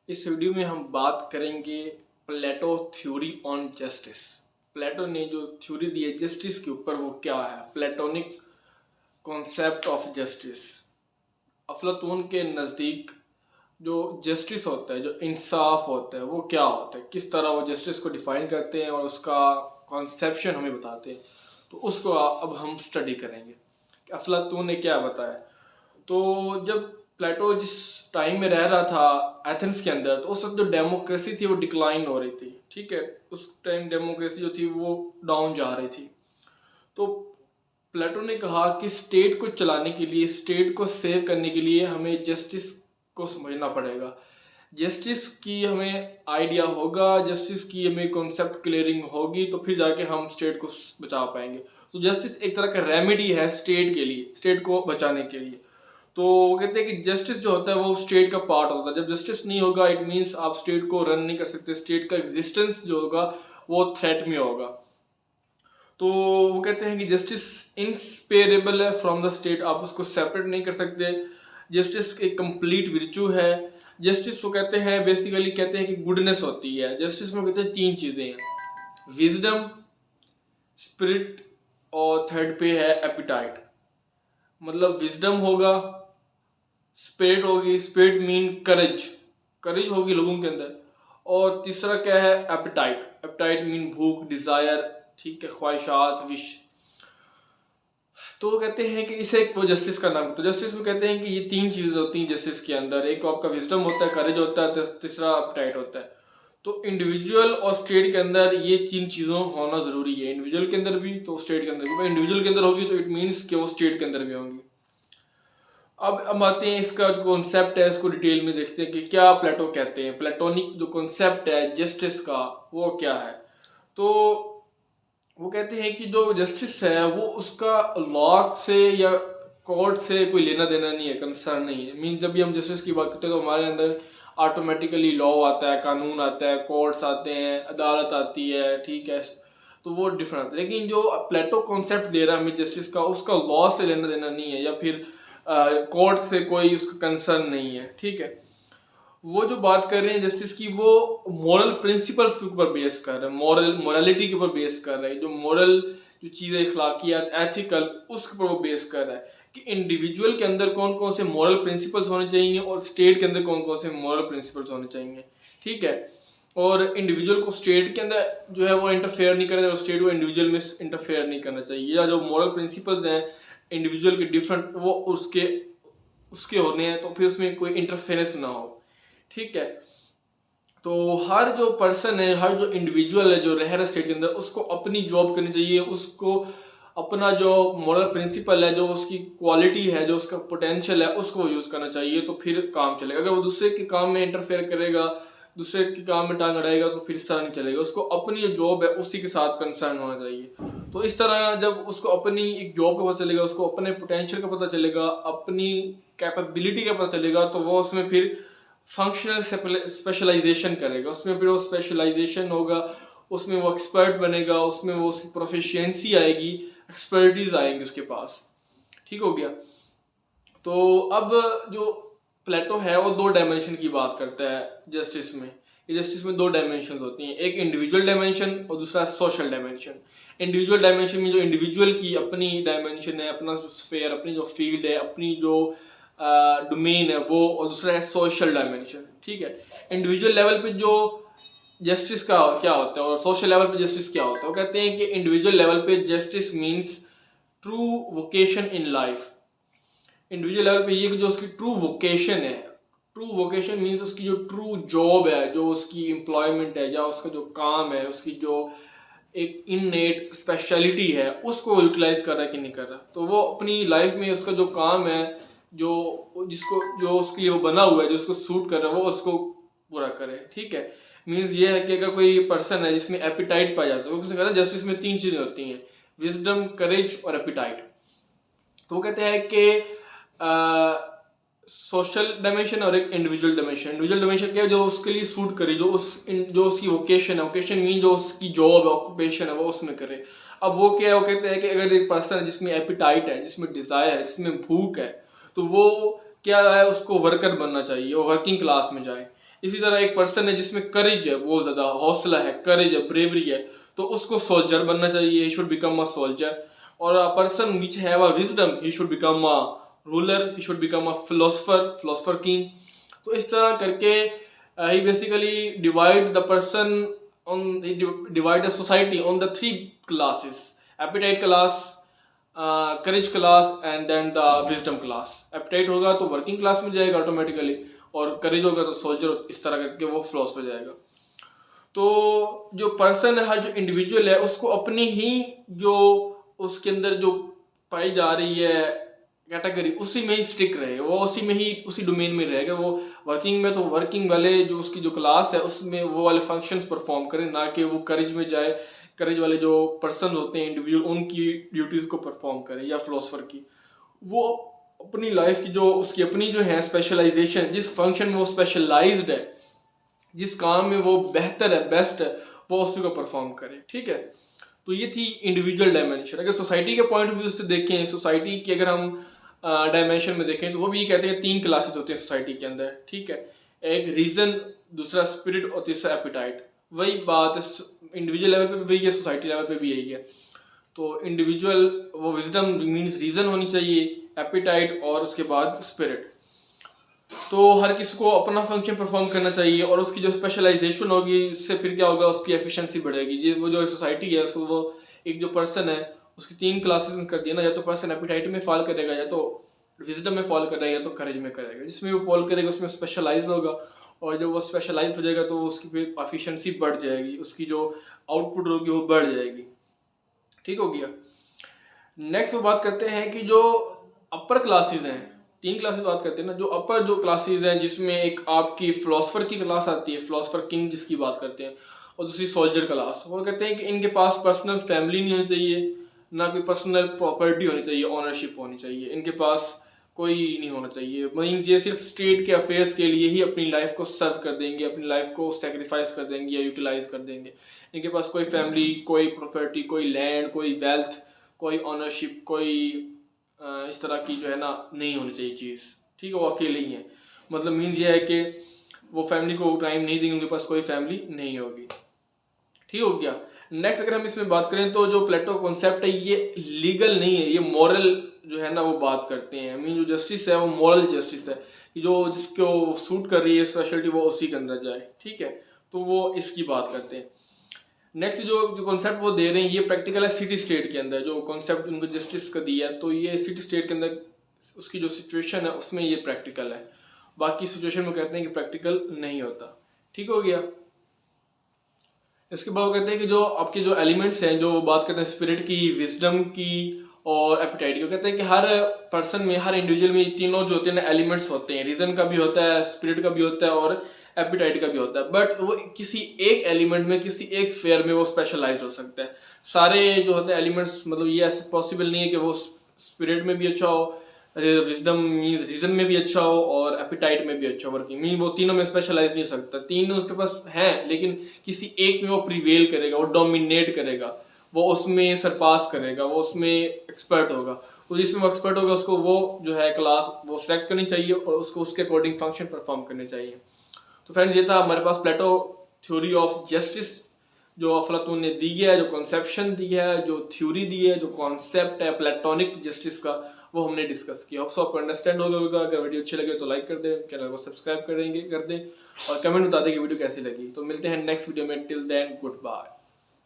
इस वीडियो में हम बात करेंगे प्लेटो थ्योरी ऑन जस्टिस। प्लेटो ने जो थ्योरी दी है जस्टिस के ऊपर वो क्या है, प्लेटोनिक कॉन्सेप्ट ऑफ जस्टिस। अफलातून के नज़दीक जो जस्टिस होता है, जो इंसाफ होता है, वो क्या होता है, किस तरह वो जस्टिस को डिफाइन करते हैं और उसका कॉन्सेप्शन हमें बताते हैं। तो उसको अब हम स्टडी करेंगे कि अफलातून ने क्या बताया। तो जब प्लेटो जिस टाइम में रह रहा था एथेंस के अंदर, तो उस वक्त जो डेमोक्रेसी थी वो डिक्लाइन हो रही थी। ठीक है, उस टाइम डेमोक्रेसी जो थी वो डाउन जा रही थी। तो प्लेटो ने कहा कि स्टेट को चलाने के लिए, स्टेट को सेव करने के लिए हमें जस्टिस को समझना पड़ेगा। जस्टिस की हमें आइडिया होगा, जस्टिस की हमें कॉन्सेप्ट क्लियरिंग होगी, तो फिर जाके हम स्टेट को बचा पाएंगे। तो जस्टिस एक तरह का रेमेडी है स्टेट के लिए, स्टेट को बचाने के लिए। तो कहते हैं कि जस्टिस जो होता है वो स्टेट का पार्ट होता है। जब जस्टिस नहीं होगा इट मीन्स आप स्टेट को रन नहीं कर सकते, स्टेट का एग्जिस्टेंस जो होगा वो थ्रेट में होगा। तो वो कहते हैं कि जस्टिस इनसेपरेबल है फ्रॉम द स्टेट, आप उसको सेपरेट नहीं कर सकते। जस्टिस एक कंप्लीट विर्चू है। जस्टिस को कहते हैं, बेसिकली कहते हैं कि गुडनेस होती है। जस्टिस में कहते हैं तीन चीजें हैं, विजडम, स्पिरिट और थर्ड पे है एपिटाइट। मतलब विजडम होगा, स्पिरिट होगी, स्पिरिट मीन करेज, करेज होगी लोगों के अंदर। और तीसरा क्या है, एपिटाइट, एपिटाइट मीन भूख, डिजायर, ठीक है, ख्वाहिशात, विश। तो वो कहते हैं कि इसे एक वो जस्टिस का नाम। तो जस्टिस में कहते हैं कि ये तीन चीजें होती हैं जस्टिस के अंदर। एक आपका विजडम होता है, करेज होता है, तीसरा एपिटाइट होता है। तो इंडिविजुअल और स्टेट के अंदर ये तीन चीज़ों होना ज़रूरी है, इंडिविजुअल के अंदर भी तो स्टेट के अंदर भी। इंडिविजुअल के अंदर होगी तो इट मीन्स कि वो स्टेट के अंदर भी होंगी। अब आते हैं, इसका जो कॉन्सेप्ट है इसको डिटेल में देखते हैं कि क्या प्लेटो कहते हैं। प्लेटोनिक जो कॉन्सेप्ट है जस्टिस का वो क्या है। तो वो कहते हैं कि जो जस्टिस है वो उसका लॉ से या कोर्ट से कोई लेना देना नहीं है, कंसर्न नहीं है। मीन जब भी हम जस्टिस की बात करते हैं तो हमारे अंदर ऑटोमेटिकली लॉ आता है, कानून आता है, कोर्ट्स आते हैं, अदालत आती है, ठीक है। तो वो डिफरेंट है। लेकिन जो प्लेटो कॉन्सेप्ट दे रहा है हमें जस्टिस का, उसका लॉ से लेना देना नहीं है या फिर कोर्ट से कोई उसका कंसर्न नहीं है, ठीक है। वो जो बात कर रहे हैं जस्टिस की, वो मॉरल प्रिंसिपल्स के ऊपर बेस कर रहे हैं, मोरालिटी के ऊपर बेस कर रहे हैं। जो मॉरल जो चीज़ें, अखलाकियात, एथिकल, उसके ऊपर वो बेस कर रहा है कि इंडिविजुअल के अंदर कौन कौन से मॉरल प्रिंसिपल्स होने चाहिए और स्टेट के अंदर कौन कौन से मॉरल प्रिंसिपल्स होने चाहिए, ठीक है। और इंडिविजुअल को स्टेट के अंदर जो है वो इंटरफेयर नहीं करना, और स्टेट को इंडिविजुअल में इंटरफेयर नहीं करना चाहिए। या जो मॉरल प्रिंसिपल्स हैं इंडिविजुअल के डिफरेंट, वो उसके उसके होने हैं, तो फिर उसमें कोई इंटरफेरेंस ना हो, ठीक है। तो हर जो पर्सन है, हर जो इंडिविजुअल है जो रह रहा स्टेट के अंदर, उसको अपनी जॉब करनी चाहिए, उसको अपना जो मॉरल प्रिंसिपल है, जो उसकी क्वालिटी है, जो उसका पोटेंशियल है, उसको यूज़ करना चाहिए, तो फिर काम चलेगा। अगर वो दूसरे के काम में इंटरफेयर करेगा, दूसरे के काम में टांग अड़ाएगा, तो फिर इस तरह नहीं चलेगा। उसको अपनी जो जॉब है उसी के साथ कंसर्न होना चाहिए। तो इस तरह जब उसको अपनी एक जॉब का पता चलेगा, उसको अपने पोटेंशियल का पता चलेगा, अपनी कैपेबिलिटी का पता चलेगा, तो वो उसमें फिर फंक्शनल स्पेशलाइजेशन करेगा। उसमें फिर वो स्पेशलाइजेशन होगा, उसमें वो एक्सपर्ट बनेगा, उसमें वो उसकी प्रोफिशिएंसी आएगी, एक्सपर्टीज आएंगी उसके पास, ठीक हो गया। तो अब जो प्लेटो है वो दो डायमेंशन की बात करता है जस्टिस में। जस्टिस में दो डायमेंशन होती हैं, एक इंडिविजुअल डायमेंशन और दूसरा सोशल डायमेंशन। इंडिविजुअल डायमेंशन में जो इंडिविजुअल की अपनी डायमेंशन है, अपना जो स्फेयर, अपनी जो फील्ड है, अपनी जो डोमेन है वो, और दूसरा है सोशल डायमेंशन, ठीक है। इंडिविजुअल लेवल पे जो जस्टिस का क्या होता है और सोशल लेवल पे जस्टिस क्या होता है, वो कहते हैं कि इंडिविजुअल लेवल पे justice means true vocation in life. Individual level पे ये कि जो उसकी ट्रू वोकेशन है, ट्रू वोकेशन मीन्स उसकी जो ट्रू जॉब है, जो उसकी एम्प्लॉयमेंट है, या उसका जो काम है, उसकी जो एक इननेट स्पेशलिटी है, उसको यूटिलाइज कर रहा है कि नहीं कर रहा। तो वो अपनी लाइफ में उसका जो काम है, जो जिसको जो उसके लिए वो बना हुआ है, जो उसको सूट कर रहा है, वो उसको पूरा करे, ठीक है। मीन्स ये है कि अगर कोई पर्सन है जिसमें एपिटाइट पाया जाता है, उसने कहा जस्टिस में तीन चीज़ें होती हैं, विजडम, करेज और एपिटाइट। तो वो कहते हैं कि सोशल डायमेंशन और एक इंडिविजुअल डायमेंशन। इंडिविजुअल डायमेंशन क्या है, जो उसके लिए सूट करे, जो उसकी वोकेशन है, वोकेशन मीन जो उसकी जॉब है, ऑक्यूपेशन है, वो उसमें करे। अब वो क्या है, वो कहते हैं कि अगर एक पर्सन है जिसमें एपिटाइट है, जिसमें डिजायर है, जिसमें भूख है, तो वो क्या है, उसको वर्कर बनना चाहिए, वो वर्किंग क्लास में जाए। इसी तरह एक पर्सन है जिसमें करेज है, बहुत ज़्यादा हौसला है, करेज है, ब्रेवरी है, तो उसको सोल्जर बनना चाहिए, he should become a soldier. और a person which have a wisdom, he should become a ruler, he should become a philosopher king. तो इस तरह करके he basically divide the person on divide the society on the three classes: appetite class, courage class and then the wisdom class। appetite होगा तो working class में जाएगा automatically, और courage होगा तो सोल्जर, इस तरह करके वो फिलोसफर जाएगा। तो जो पर्सन है, हर जो इंडिविजुअल है, उसको अपनी ही जो उसके अंदर जो पाई जा रही है कैटेगरी, उसी में ही स्टिक रहे, वो उसी में ही उसी डोमेन में रहेगा। वो वर्किंग में तो वर्किंग वाले जो उसकी जो क्लास है उसमें वो वाले फंक्शंस परफॉर्म करे, ना कि वो करेज में जाए, करेज वाले जो पर्सन होते हैं इंडिविजुअल, उनकी ड्यूटीज़ को परफॉर्म करे, या फिलोसफर की। वो अपनी लाइफ की जो उसकी अपनी जो है स्पेशलाइजेशन, जिस फंक्शन में वो स्पेशलाइज्ड है, जिस काम में वो बेहतर है, बेस्ट है, वो उसी को परफॉर्म करे। ठीक है, तो ये थी इंडिविजुअल डायमेंशन। अगर सोसाइटी के पॉइंट ऑफ व्यू से देखें, सोसाइटी की अगर हम डायमेंशन में देखें, तो वो भी ये कहते हैं 3 क्लासेस होती हैं सोसाइटी के अंदर। ठीक है, एक रीजन, दूसरा स्पिरिट और तीसरा एपिटाइट। वही बात इंडिविजुअल लेवल पे भी वही है, सोसाइटी लेवल पे भी यही है। तो इंडिविजुअल वो विजडम मीन्स रीजन होनी चाहिए, एपिटाइट और उसके बाद स्पिरिट। तो हर किसी को अपना फंक्शन परफॉर्म करना चाहिए, और उसकी जो स्पेशलाइजेशन होगी उससे फिर क्या होगा, उसकी एफिशिएंसी बढ़ेगी। ये वो जो सोसाइटी है उसको, वो एक जो पर्सन है उसकी 3 क्लासेस में कर दिया ना, या तो पर्सन एपिटाइट में फॉल करेगा, या तो विजडम में फॉल करेगा, या तो करेज में करेगा। जिसमें वो फॉल करेगा उसमें स्पेशलाइज होगा, और जब वो स्पेशलाइज हो जाएगा तो उसकी फिर एफिशिएंसी बढ़ जाएगी, उसकी जो आउटपुट होगी वो बढ़ जाएगी। ठीक हो गया। नेक्स्ट वो बात करते हैं कि जो अपर क्लासेस हैं, 3 क्लासेस बात करते हैं ना, जो अपर जो क्लासेस हैं जिसमें एक आपकी फिलोसफर की क्लास आती है, फिलोसफर किंग जिसकी बात करते हैं, और दूसरी सोल्जर क्लास। वो कहते हैं कि इनके पास पर्सनल फैमिली नहीं होनी चाहिए, ना कोई पर्सनल प्रॉपर्टी होनी चाहिए, ओनरशिप होनी चाहिए, इनके पास कोई नहीं होना चाहिए। मीन्स ये सिर्फ स्टेट के अफेयर्स के लिए ही अपनी लाइफ को सर्व कर देंगे, अपनी लाइफ को सेक्रीफाइस कर देंगे या यूटिलाइज कर देंगे। इनके पास कोई फैमिली, कोई प्रॉपर्टी, कोई लैंड, कोई वेल्थ, कोई ओनरशिप, कोई इस तरह की जो है ना नहीं होनी चाहिए चीज़। ठीक है, वो अकेले ही हैं। मतलब मीन्स ये है कि वो फैमिली को टाइम नहीं देंगे, उनके पास कोई फैमिली नहीं होगी। ठीक हो गया। नेक्स्ट अगर हम इसमें बात करें तो जो प्लेटो कॉन्सेप्ट है ये लीगल नहीं है, ये मॉरल जो है ना वो बात करते हैं। मीन जो जस्टिस है वो मॉरल जस्टिस है, कि जो जिसको सूट कर रही है स्पेशलिटी वो उसी के अंदर जाए। ठीक है, तो वो इसकी बात करते हैं। नेक्स्ट जो कॉन्सेप्ट वो दे रहे हैं ये प्रैक्टिकल है सिटी स्टेट के अंदर। जो कॉन्सेप्ट उनको जस्टिस का दिया है तो ये सिटी स्टेट के अंदर उसकी जो सिचुएशन है उसमें ये प्रैक्टिकल है, बाकी सिचुएशन में कहते हैं कि प्रैक्टिकल नहीं होता। ठीक हो गया। इसके बाद वो कहते हैं कि जो आपके जो एलिमेंट्स हैं, जो बात करते हैं स्पिरिट की, विजडम की और एपिटाइट की, कहते हैं कि हर पर्सन में, हर इंडिविजुअल में तीनों जो होते हैं एलिमेंट्स होते हैं। रीजन का भी होता है, स्पिरिट का भी होता है और एपिटाइट का भी होता है। बट वो किसी एक एलिमेंट में, किसी एक स्फेयर में वो स्पेशलाइज हो सकता है। सारे जो होते हैं एलिमेंट्स, मतलब ये ऐसे पॉसिबल नहीं है कि वो स्पिरिट में भी अच्छा हो, विजडम मीन्स रीजन में भी अच्छा हो और एपिटाइट में भी अच्छा हो। वर्किंग मीन वो तीनों में स्पेशलाइज नहीं हो सकता। तीनों उसके पास हैं लेकिन किसी एक में वो प्रिवेल करेगा, वो डोमिनेट करेगा, वो उसमें सरपास करेगा, वो उसमें एक्सपर्ट होगा। तो जिसमें वो एक्सपर्ट होगा उसको वो जो है क्लास वो सेलेक्ट करनी चाहिए और उसको उसके अकॉर्डिंग फंक्शन परफॉर्म करने चाहिए। तो फ्रेंड्स ये था हमारे पास प्लेटो थ्योरी ऑफ जस्टिस, जो अफलातून ने दी है, जो कॉन्सेप्शन दी है, जो थ्योरी दी है, जो कॉन्सेप्ट है प्लेटोनिक जस्टिस का, वो हमने डिस्कस किया। होप आपको अंडरस्टैंड हो गया होगा। अगर वीडियो अच्छी लगे तो लाइक कर दें, चैनल को सब्सक्राइब कर दें और कमेंट बता दें कि वीडियो कैसी लगी। तो मिलते हैं नेक्स्ट वीडियो में। Till then good bye.